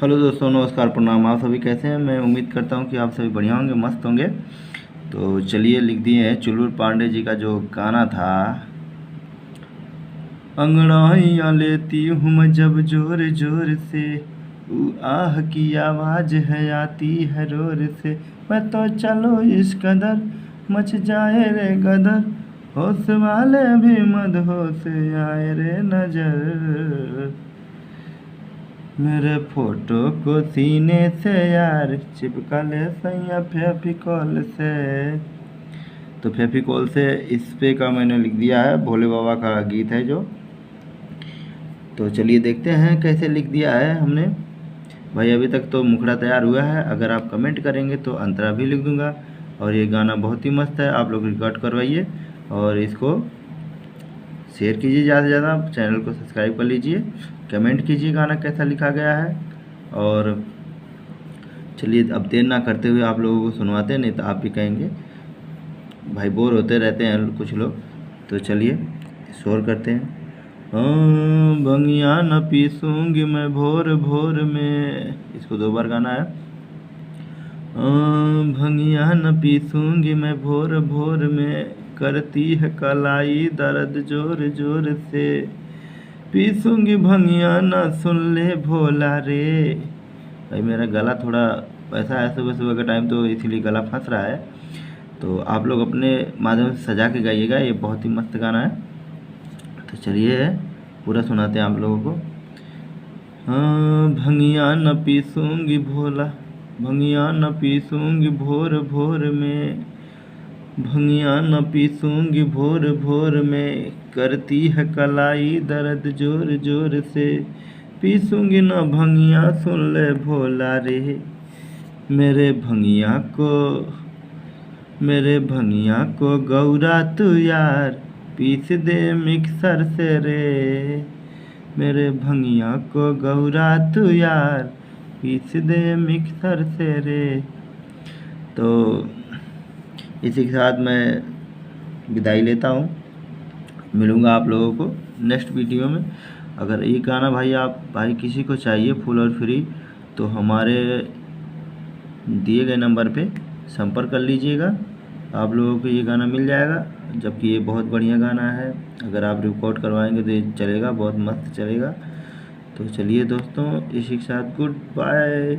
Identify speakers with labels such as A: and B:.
A: Hello दोस्तों, नमस्कार, प्रणाम। आप सभी कैसे हैं? मैं उम्मीद करता हूं कि आप सभी बढ़िया होंगे, मस्त होंगे। तो चलिए, लिख दिए हैं चुलबुल पांडे जी का जो गाना था, अंगड़ाइयाँ लेती हूँ मैं जब जोर जोर से, आह की आवाज़ है आती है रोर से, मैं तो चलो इस कदर मच जाए रे गदर, होश वाले भी मदहोश आए रे नजर, मेरे फोटो को सीने से यार चिपका ले सैया फेविकोल से। तो फेविकोल से इस पे का मैंने लिख दिया है, भोले बाबा का गीत है जो। तो चलिए देखते हैं कैसे लिख दिया है हमने। भाई अभी तक तो मुखड़ा तैयार हुआ है, अगर आप कमेंट करेंगे तो अंतरा भी लिख दूंगा। और ये गाना बहुत ही मस्त है, आप लोग रिकॉर्ड करवाइए और इसको शेयर कीजिए ज़्यादा से ज़्यादा, चैनल को सब्सक्राइब कर लीजिए, कमेंट कीजिए गाना कैसा लिखा गया है। और चलिए अब देर ना करते हुए आप लोगों को सुनवाते हैं, नहीं तो आप भी कहेंगे भाई बोर होते रहते हैं कुछ लोग। तो चलिए शोर करते हैं। भंगिया न पीसूंगी मैं भोर भोर में, इसको 2 बार गाना है। भंगिया न पीसूंगी मैं भोर भोर में, करती है कलाई दर्द जोर जोर से, पीसूंगी भंगिया न सुन ले भोला रे। भाई मेरा गला थोड़ा ऐसा है सुबह सुबह का टाइम, तो इसीलिए गला फंस रहा है। तो आप लोग अपने माध्यम से सजा के गाइएगा, ये बहुत ही मस्त गाना है। तो चलिए पूरा सुनाते हैं आप लोगों को। भंगिया न पीसूंगी भोला, भंगिया न पीसूंगी भोर भोर में, भंगिया न पीसूंगी भोर भोर में, करती है कलाई दर्द जोर जोर से, पीसूंगी न भंगिया सुन ले भोला रे, मेरे भंगिया को गौरा तू यार पीस दे मिक्सर से रे, मेरे भंगिया को गौरा तू यार पीस दे मिक्सर से रे। तो इसी के साथ मैं विदाई लेता हूँ, मिलूँगा आप लोगों को नेक्स्ट वीडियो में। अगर ये गाना भाई किसी को चाहिए फुल और फ्री, तो हमारे दिए गए नंबर पे संपर्क कर लीजिएगा, आप लोगों को ये गाना मिल जाएगा। जबकि ये बहुत बढ़िया गाना है, अगर आप रिकॉर्ड करवाएंगे तो ये चलेगा, बहुत मस्त चलेगा। तो चलिए दोस्तों, इसी के साथ गुड बाय।